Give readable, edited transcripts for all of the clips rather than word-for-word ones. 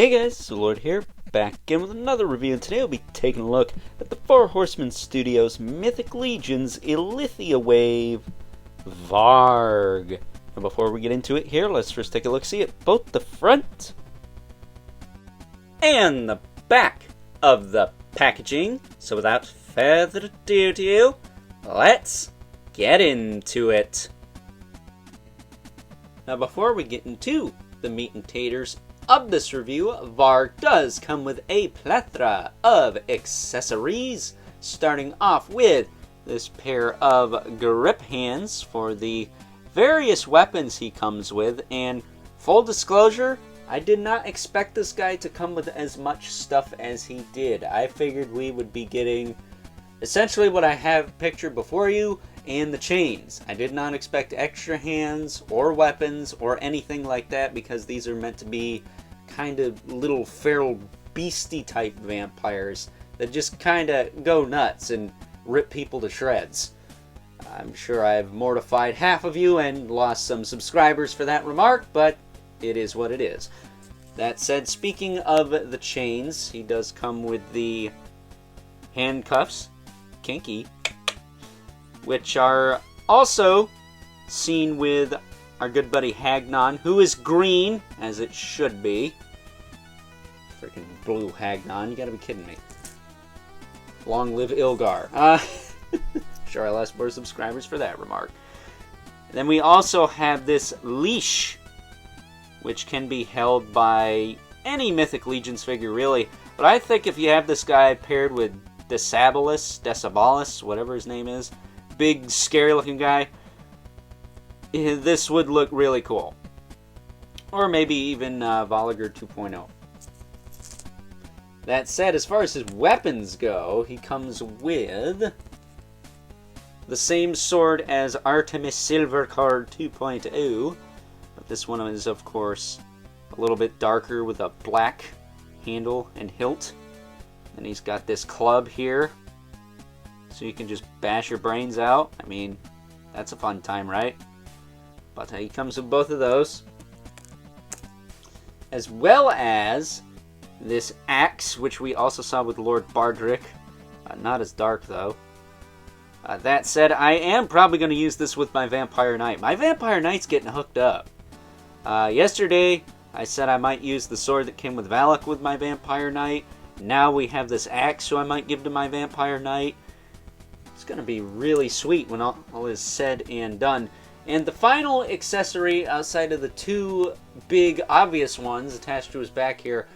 Hey guys, it's the Lord here, back again with another review, and today we'll be taking a look at the Horseman Studios Mythic Legion's Illythia wave, Vargg. And before we get into it here, let's first take a look-see at both the front and the back of the packaging. So without further ado, let's get into it. Now before we get into the meat and taters of this review, Vargg does come with a plethora of accessories, starting off with this pair of grip hands for the various weapons he comes with. And full disclosure, I did not expect this guy to come with as much stuff as he did. I figured we would be getting essentially what I have pictured before you, and the chains. I did not expect extra hands or weapons or anything like that, because these are meant to be kind of little feral beastie type vampires that just kind of go nuts and rip people to shreds. I'm sure I've mortified half of you and lost some subscribers for that remark, but it is what it is. That said, speaking of the chains, he does come with the handcuffs, kinky, which are also seen with our good buddy Hagnon, who is green, as it should be. Freaking blue Hagnon, you gotta be kidding me. Long live Ilgar. Sure, I lost more subscribers for that remark. And then we also have this leash, which can be held by any Mythic Legions figure, really. But I think if you have this guy paired with Desabalus, whatever his name is, big, scary-looking guy, this would look really cool. Or maybe even Vargg 2.0. That said, as far as his weapons go, he comes with the same sword as Artemis Silvercard 2.0, but this one is, of course, a little bit darker with a black handle and hilt. And he's got this club here, so you can just bash your brains out. I mean, that's a fun time, right? But he comes with both of those, as well as this axe, which we also saw with Lord Bardrick. Not as dark, though. That said, I am probably going to use this with my Vampire Knight. My Vampire Knight's getting hooked up. Yesterday, I said I might use the sword that came with Valak with my Vampire Knight. Now we have this axe, so I might give to my Vampire Knight. It's going to be really sweet when all is said and done. And the final accessory, outside of the two big obvious ones attached to his back here,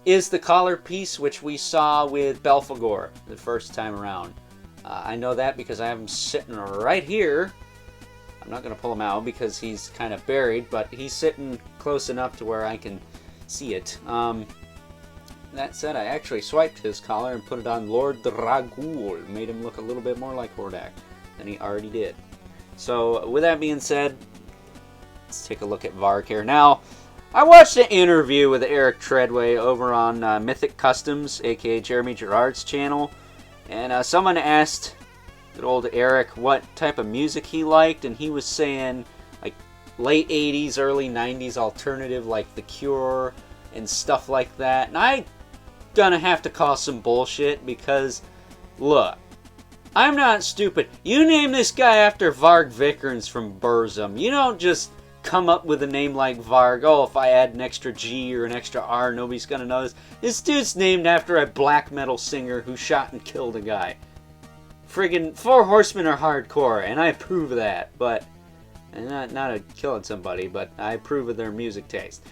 is the collar piece, which we saw with Belphegor the first time around. I know that because I have him sitting right here. I'm not going to pull him out because he's kind of buried, but he's sitting close enough to where I can see it. That said, I actually swiped his collar and put it on Lord Dragul. Made him look a little bit more like Hordak than he already did. So, with that being said, let's take a look at Vargg here. Now, I watched an interview with Eric Treadway over on Mythic Customs, aka Jeremy Gerard's channel, and someone asked good old Eric what type of music he liked, and he was saying like late 80s, early 90s alternative like The Cure and stuff like that. And I gonna have to call some bullshit, because look, I'm not stupid. You name this guy after Vargg Vikernes from Burzum. You don't just come up with a name like Vargg. Oh, if I add an extra G or an extra R, nobody's gonna notice. This dude's named after a black metal singer who shot and killed a guy. Friggin' 4 Horsemen are hardcore, and I approve of that. But, and not of killing somebody, but I approve of their music taste.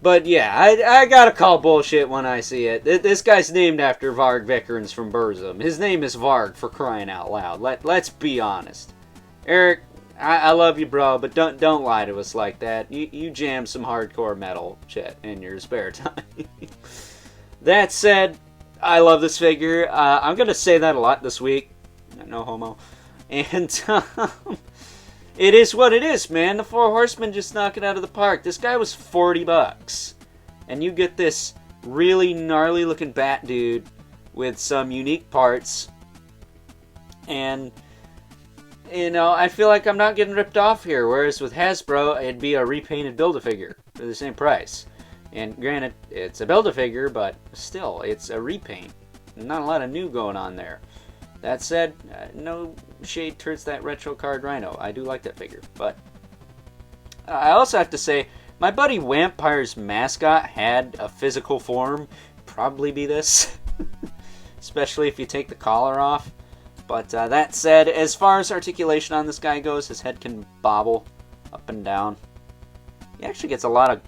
But yeah, I gotta call bullshit when I see it. This guy's named after Vargg Vikernes from Burzum. His name is Vargg, for crying out loud. Let's be honest. Eric, I love you, bro, but don't lie to us like that. You jam some hardcore metal shit in your spare time. That said, I love this figure. I'm gonna say that a lot this week. No homo. And it is what it is, man. The 4 Horsemen just knock it out of the park. This guy was $40, and you get this really gnarly looking bat dude with some unique parts, and you know, I feel like I'm not getting ripped off here, whereas with Hasbro, it'd be a repainted Build-A-Figure for the same price. And granted, it's a Build-A-Figure, but still, it's a repaint. Not a lot of new going on there. That said, no shade towards that retro card Rhino. I do like that figure. But I also have to say, my buddy Vampire's mascot had a physical form. Probably be this. Especially if you take the collar off. But that said, as far as articulation on this guy goes, his head can bobble up and down. He actually gets a lot of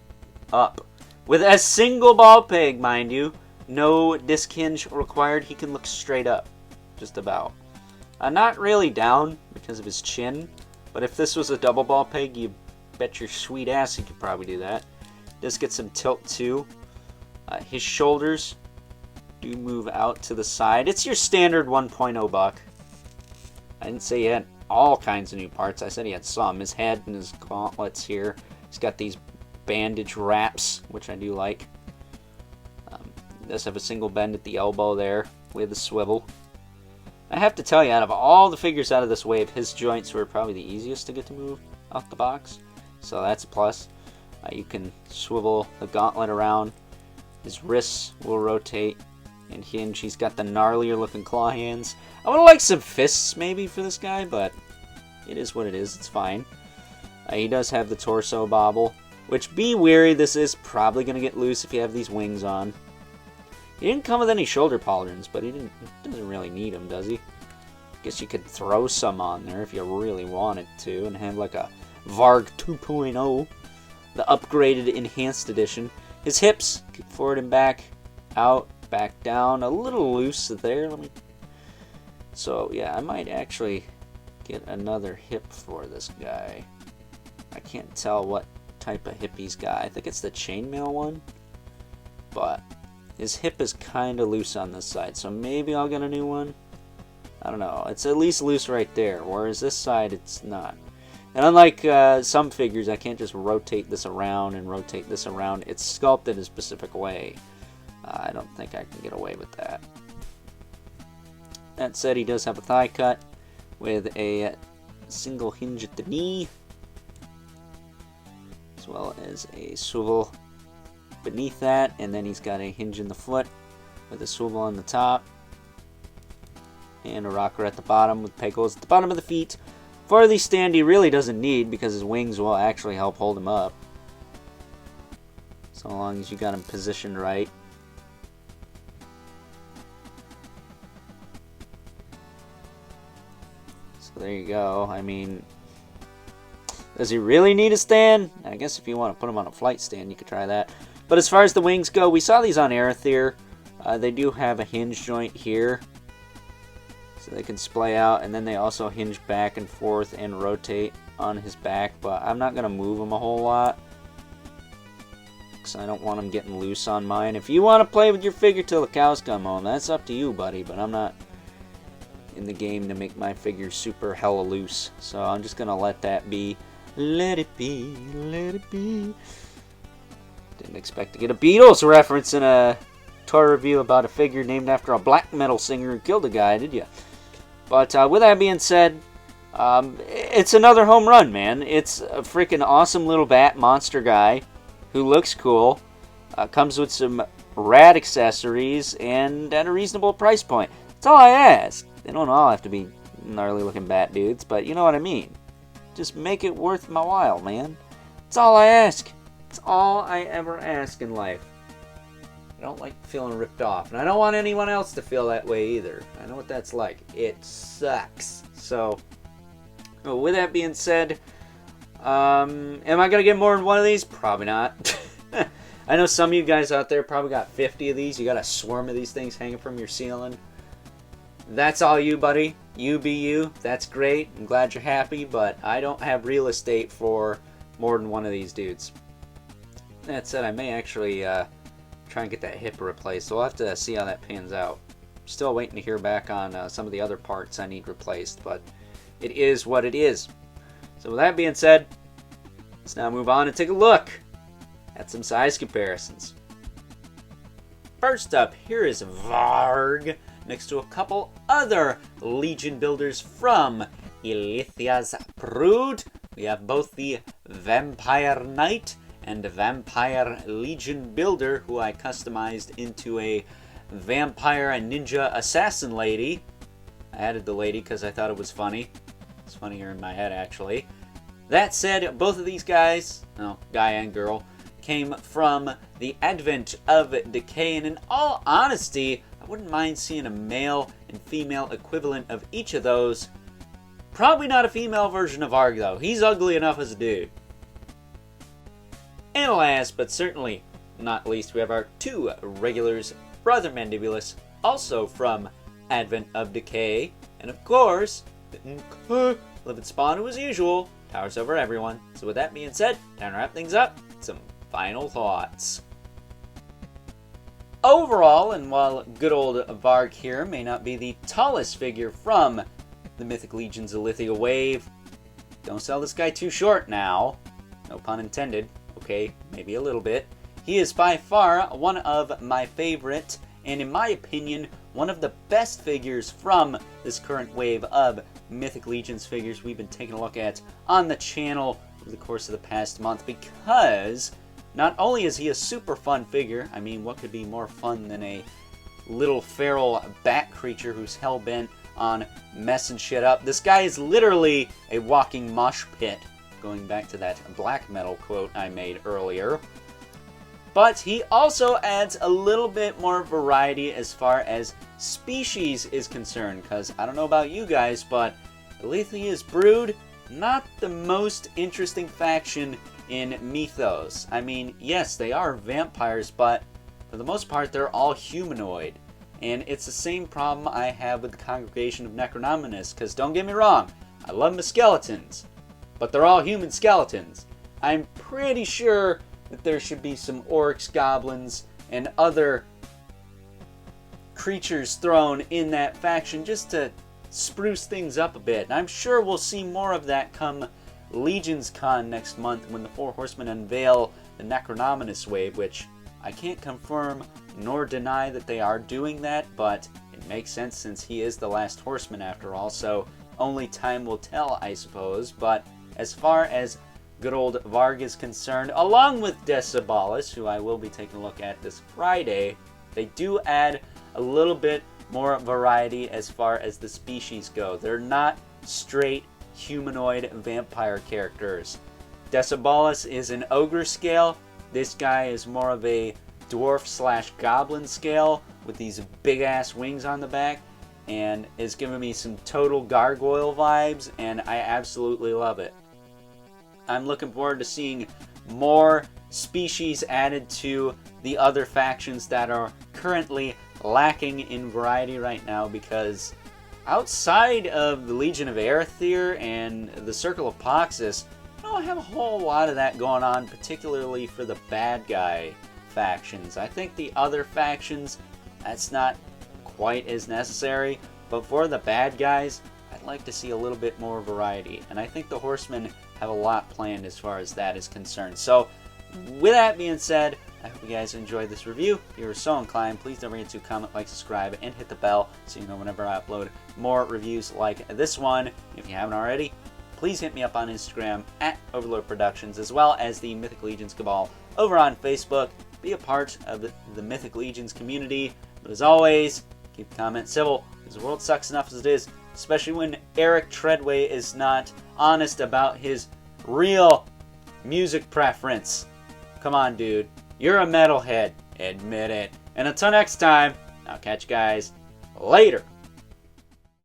up. With a single ball peg, mind you. No disc hinge required. He can look straight up. Just about. Not really down because of his chin. But if this was a double ball peg, you bet your sweet ass he could probably do that. Does get some tilt too. His shoulders do move out to the side. It's your standard 1.0 buck. I didn't say he had all kinds of new parts. I said he had some. His head and his gauntlets here. He's got these bandage wraps, which I do like. He does have a single bend at the elbow there with a swivel. I have to tell you, out of all the figures out of this wave, his joints were probably the easiest to get to move out the box. So that's a plus. You can swivel the gauntlet around. His wrists will rotate and hinge. He's got the gnarlier looking claw hands. I would like some fists maybe for this guy, but it is what it is. It's fine. He does have the torso bobble, which be wary, this is probably going to get loose if you have these wings on. He didn't come with any shoulder pauldrons, but he doesn't really need them, does he? Guess you could throw some on there if you really wanted to and have like a Vargg 2.0, the upgraded enhanced edition. His hips, forward and back, out, back down, a little loose there. So yeah, I might actually get another hip for this guy. I can't tell what type of hip he's got. I think it's the chainmail one, but his hip is kind of loose on this side, so maybe I'll get a new one. I don't know. It's at least loose right there, whereas this side it's not. And unlike some figures, I can't just rotate this around and rotate this around. It's sculpted a specific way. I don't think I can get away with that. That said, he does have a thigh cut with a single hinge at the knee, as well as a swivel beneath that, and then he's got a hinge in the foot with a swivel on the top and a rocker at the bottom with peg holes at the bottom of the feet. Farthy stand he really doesn't need because his wings will actually help hold him up, so long as you got him positioned right. So there you go. I mean, does he really need a stand? I guess if you want to put him on a flight stand, you could try that. But as far as the wings go, we saw these on Illythia. They do have a hinge joint here, so they can splay out, and then they also hinge back and forth and rotate on his back, but I'm not going to move them a whole lot because I don't want them getting loose on mine. If you want to play with your figure till the cows come home, that's up to you, buddy, but I'm not in the game to make my figure super hella loose, so I'm just going to let that be. Let it be, let it be. Didn't expect to get a Beatles reference in a toy review about a figure named after a black metal singer who killed a guy, did you? But with that being said, it's another home run, man. It's a freaking awesome little bat monster guy who looks cool, comes with some rad accessories, and at a reasonable price point. That's all I ask. They don't all have to be gnarly looking bat dudes, but you know what I mean. Just make it worth my while, man. That's all I ask. That's all I ever ask in life. I don't like feeling ripped off, and I don't want anyone else to feel that way either. I know what that's like. It sucks. So, with that being said, am I going to get more than one of these? Probably not. I know some of you guys out there probably got 50 of these. You got a swarm of these things hanging from your ceiling. That's all you, buddy. You be you. That's great. I'm glad you're happy, but I don't have real estate for more than one of these dudes. That said, I may actually try and get that hip replaced, so we'll have to see how that pans out. Still waiting to hear back on some of the other parts I need replaced, but it is what it is. So with that being said, let's now move on and take a look at some size comparisons. First up, here is Vargg, next to a couple other Legion builders from Illithia's brood. We have both the Vampire Knight and a Vampire Legion builder who I customized into a vampire and ninja assassin lady. I added the lady because I thought it was funny. It's funnier in my head, actually. That said, both of these guys, no, guy and girl, came from the Advent of Decay, and in all honesty, I wouldn't mind seeing a male and female equivalent of each of those. Probably not a female version of Vargg, though. He's ugly enough as a dude. And last, but certainly not least, we have our two regulars, Brother Mandibulus, also from Advent of Decay, and of course, Live and Spawn, who as usual, towers over everyone. So with that being said, time to wrap things up. Some final thoughts. Overall, and while good old Vargg here may not be the tallest figure from the Mythic Legion's Illythia wave, don't sell this guy too short now. No pun intended. Okay, maybe a little bit. He is by far one of my favorite, and in my opinion, one of the best figures from this current wave of Mythic Legion's figures we've been taking a look at on the channel over the course of the past month, because not only is he a super fun figure, I mean, what could be more fun than a little feral bat creature who's hell-bent on messing shit up? This guy is literally a walking mosh pit, going back to that black metal quote I made earlier. But he also adds a little bit more variety as far as species is concerned, because I don't know about you guys, but Illythia's brood, not the most interesting faction in Mythos. I mean, yes, they are vampires, but for the most part, they're all humanoid. And it's the same problem I have with the Congregation of Necronomicus, because don't get me wrong, I love my skeletons, but they're all human skeletons. I'm pretty sure that there should be some orcs, goblins, and other creatures thrown in that faction just to spruce things up a bit. And I'm sure we'll see more of that come Legions Con next month when the Four Horsemen unveil the Necronomicus wave, which I can't confirm nor deny that they are doing that, but it makes sense since he is the last Horseman after all, so only time will tell, I suppose. But as far as good old Vargg is concerned, along with Decebalus, who I will be taking a look at this Friday, they do add a little bit more variety as far as the species go. They're not straight humanoid vampire characters. Decebalus is an ogre scale. This guy is more of a dwarf/goblin scale with these big ass wings on the back, and is giving me some total gargoyle vibes, and I absolutely love it. I'm looking forward to seeing more species added to the other factions that are currently lacking in variety right now, because outside of the Legion of Aether and the Circle of Poxus, I don't have a whole lot of that going on, particularly for the bad guy factions. I think the other factions, that's not quite as necessary, but for the bad guys, I'd like to see a little bit more variety, and I think the Horsemen have a lot planned as far as that is concerned. So, with that being said, I hope you guys enjoyed this review. If you were so inclined, please don't forget to comment, like, subscribe, and hit the bell so you know whenever I upload more reviews like this one. If you haven't already, please hit me up on Instagram at Overlord Productions, as well as the Mythic Legions Cabal over on Facebook. Be a part of the Mythic Legions community. But as always, keep the comments civil, because the world sucks enough as it is, especially when Eric Treadway is not honest about his real music preference. Come on, dude. You're a metalhead. Admit it. And until next time, I'll catch you guys later.